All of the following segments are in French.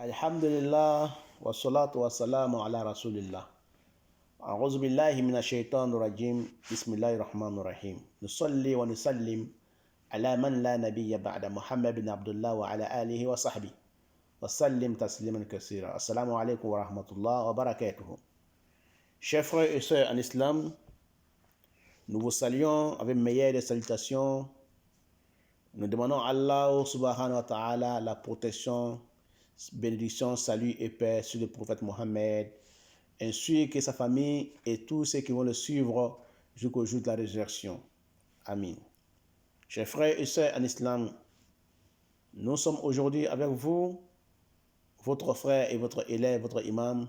Alhamdulillah, wa salatu wa salamu ala rasulillah. أعوذ بالله من الشيطان الرجيم بسم الله الرحمن الرحيم نصلي ونسلم على من لا نبي بعد محمد بن عبد الله وعلى آله وصحبه وسلم تسليما كثيرا. Assalamu alaikum wa rahmatullah wa barakatuh. Chers frères et sœurs en islam, nous vous saluons avec meilleure des salutations. Nous demandons à Allah subhanahu wa ta'ala la protection, bénédiction, salut et paix sur le prophète Mohammed, ainsi que sa famille et tous ceux qui vont le suivre jusqu'au jour de la résurrection. Amin. Chers frères et sœurs en islam, nous sommes aujourd'hui avec vous, votre frère et votre élève, votre imam,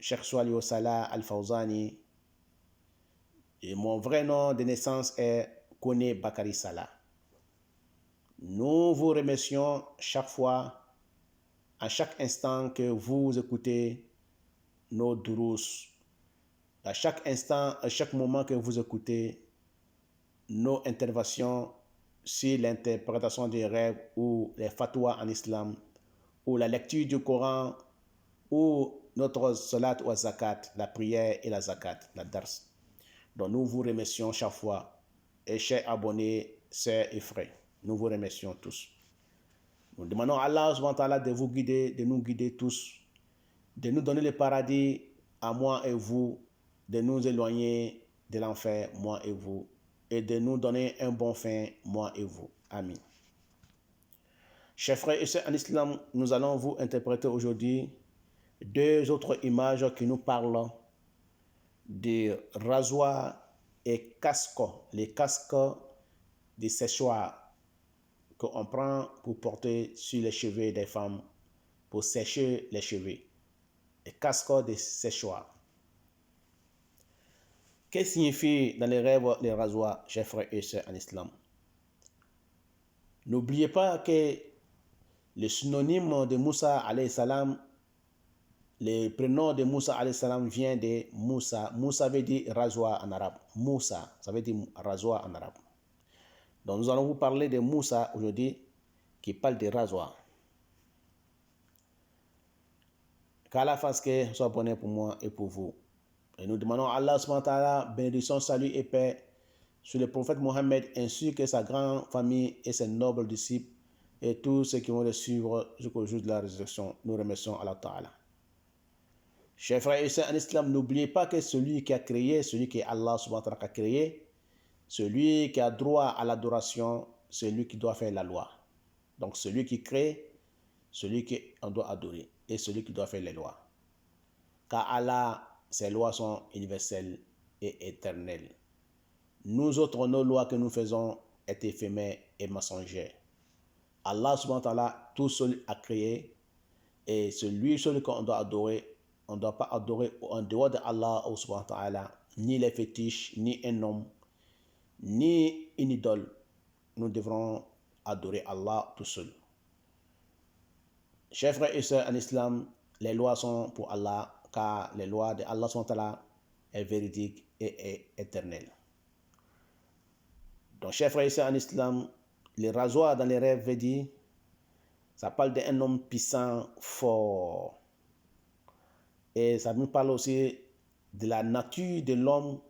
Cheikh Swali Salah Al-Fawzani. Et mon vrai nom de naissance est Kone Bakari Salah. Nous vous remercions chaque fois, à chaque instant que vous écoutez nos durous, à chaque instant, à chaque moment que vous écoutez nos interventions sur l'interprétation des rêves ou les fatwas en islam, ou la lecture du Coran, ou notre salat ou zakat, la prière et la zakat, la dars. Donc nous vous remercions chaque fois. Et chers abonnés, sœurs et frères, nous vous remercions tous. Nous demandons à Allah subhanahu wa ta'ala de vous guider, de nous guider tous, de nous donner le paradis à moi et vous, de nous éloigner de l'enfer, moi et vous, et de nous donner un bon fin, moi et vous. Amin. Chers frères et sœurs en islam, nous allons vous interpréter aujourd'hui deux autres images qui nous parlent de rasoir et casque, les casques de séchoir qu'on prend pour porter sur les cheveux des femmes, pour sécher les cheveux. Les casques de séchoir. Qu'est-ce que signifie dans les rêves les rasoirs, chers frères et sœurs en islam? N'oubliez pas que le synonyme de Moussa alayhi salam, le prénom de Moussa alayhi salam vient de Moussa. Moussa veut dire rasoir en arabe. Moussa, ça veut dire rasoir en arabe. Donc nous allons vous parler de Moussa aujourd'hui qui parle de rasoir. Qu'Allah fasse que soit bonheur pour moi et pour vous. Et nous demandons à Allah subhanahu wa ta'ala bénédiction, salut et paix sur le prophète Mohammed ainsi que sa grande famille et ses nobles disciples et tous ceux qui vont le suivre jusqu'au jour de la résurrection. Nous remercions Allah ta'ala. Chers frères et sœurs en islam, n'oubliez pas que celui qui a créé, celui qui est Allah subhanahu wa ta'ala qui a créé, celui qui a droit à l'adoration, c'est lui qui doit faire la loi. Donc celui qui crée, celui qu'on doit adorer et celui qui doit faire les lois. Car Allah, ses lois sont universelles et éternelles. Nous autres, nos lois que nous faisons est éphémères et mensongères. Allah subhanahu wa ta'ala, tout seul a créé et celui qu'on doit adorer, on ne doit pas adorer en dehors de Allah subhanahu wa ta'ala, ni les fétiches, ni un homme, ni une idole. Nous devrons adorer Allah tout seul. Chers frères et sœurs en islam, les lois sont pour Allah, car les lois de Allah sont là, est véridique et est éternelle. Donc, chers frères et sœurs en islam, les rasoirs dans les rêves veut dire, ça parle d'un homme puissant, fort. Et ça nous parle aussi de la nature de l'homme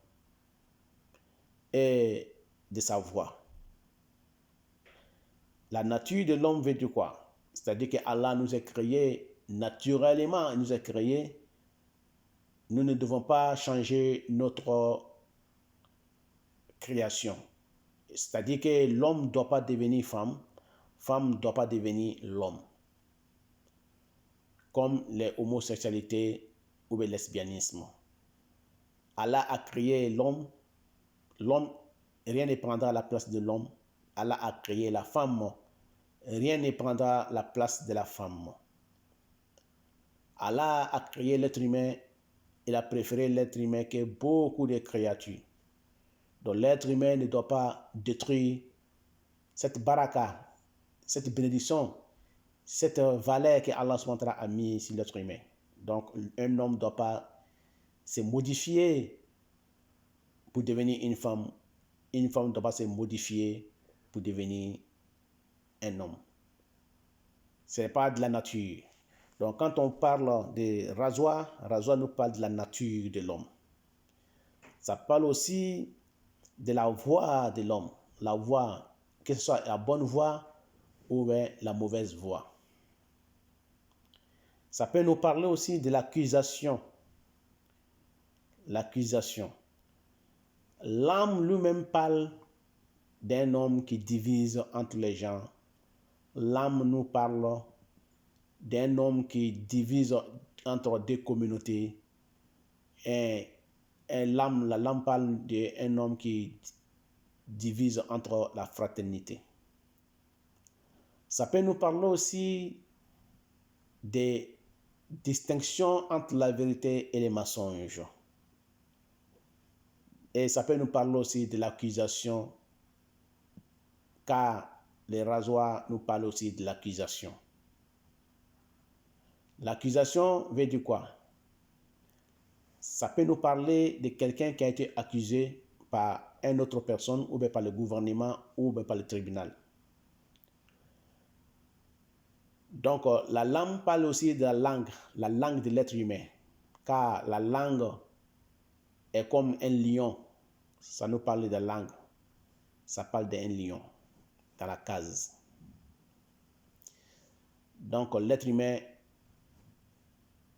et de sa voix. La nature de l'homme veut dire quoi? C'est-à-dire que Allah nous a créés naturellement, il nous a créés. Nous ne devons pas changer notre création. C'est-à-dire que l'homme ne doit pas devenir femme, femme ne doit pas devenir l'homme. Comme les homosexualités ou le lesbianisme. Allah a créé l'homme, l'homme, rien ne prendra la place de l'homme. Allah a créé la femme, rien ne prendra la place de la femme. Allah a créé l'être humain, il a préféré l'être humain que beaucoup de créatures. Donc l'être humain ne doit pas détruire cette baraka, cette bénédiction, cette valeur que Allah a mis sur l'être humain. Donc un homme ne doit pas se modifier pour devenir une femme ne doit pas se modifier pour devenir un homme. Ce n'est pas de la nature. Donc, quand on parle de rasoir, rasoir nous parle de la nature de l'homme. Ça parle aussi de la voix de l'homme. La voix, que ce soit la bonne voix ou la mauvaise voix. Ça peut nous parler aussi de l'accusation. L'accusation. L'âme lui-même parle d'un homme qui divise entre les gens. L'âme nous parle d'un homme qui divise entre deux communautés. Et la l'âme parle d'un homme qui divise entre la fraternité. Ça peut nous parler aussi des distinctions entre la vérité et les mensonges. Et ça peut nous parler aussi de l'accusation, car les rasoirs nous parlent aussi de l'accusation. L'accusation veut dire quoi? Ça peut nous parler de quelqu'un qui a été accusé par une autre personne, ou bien par le gouvernement, ou bien par le tribunal. Donc, la langue parle aussi de la langue de l'être humain, car la langue est comme un lion. Ça nous parle de langue. Ça parle d'un lion dans la case. Donc, l'être humain,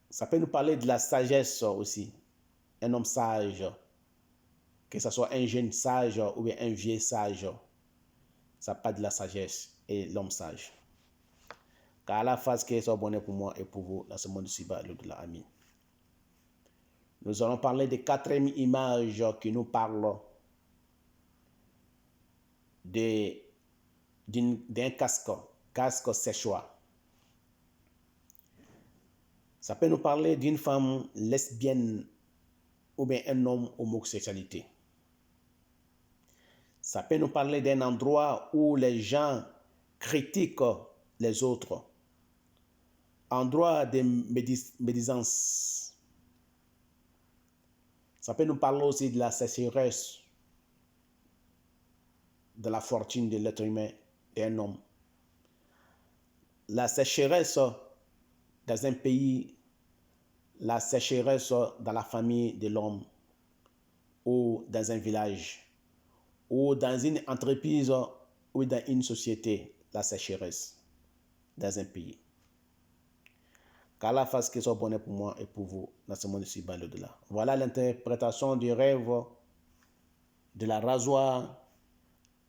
ça peut nous parler de la sagesse aussi. Un homme sage, que ce soit un jeune sage ou bien un vieux sage, ça parle de la sagesse et l'homme sage. Car la face qui est soit bonne pour moi et pour vous, dans ce monde ci-bas, l'au-delà. Amen. Nous allons parler de quatrième image qui nous parle d'un casque séchoir. Ça peut nous parler d'une femme lesbienne ou bien un homme homosexualité. Ça peut nous parler d'un endroit où les gens critiquent les autres. Endroit de médisance. Ça peut nous parler aussi de la sécheresse de la fortune de l'être humain d'un homme. La sécheresse dans un pays, la sécheresse dans la famille de l'homme, ou dans un village, ou dans une entreprise, ou dans une société, la sécheresse dans un pays. Qu'Allah fasse qu'il soit bonheur pour moi et pour vous dans ce monde ci-bas l'au-delà. Voilà l'interprétation du rêve de la rasoir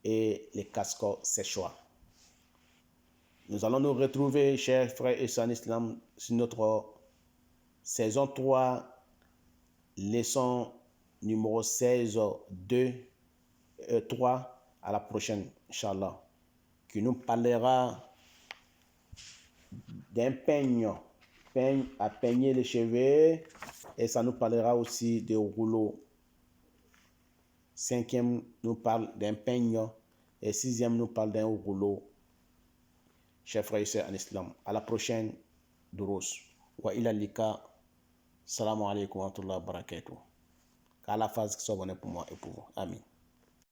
et les casques séchoirs. Nous allons nous retrouver, chers frères et sœurs en islam, sur notre saison 3, leçon numéro 16, 2, 3, à la prochaine, Inch'Allah, qui nous parlera d'un peigne à peigner les cheveux, et ça nous parlera aussi de rouleaux. 5e nous parle d'un peigne, et 6e nous parle d'un rouleau. Chers frères et sœurs en islam, à la prochaine Durus. Wa ila lika. Salam alaikum wa rahmatullahi wa barakatuh. Qu'Allah fasse que ce soit bon pour moi et pour vous. Amin.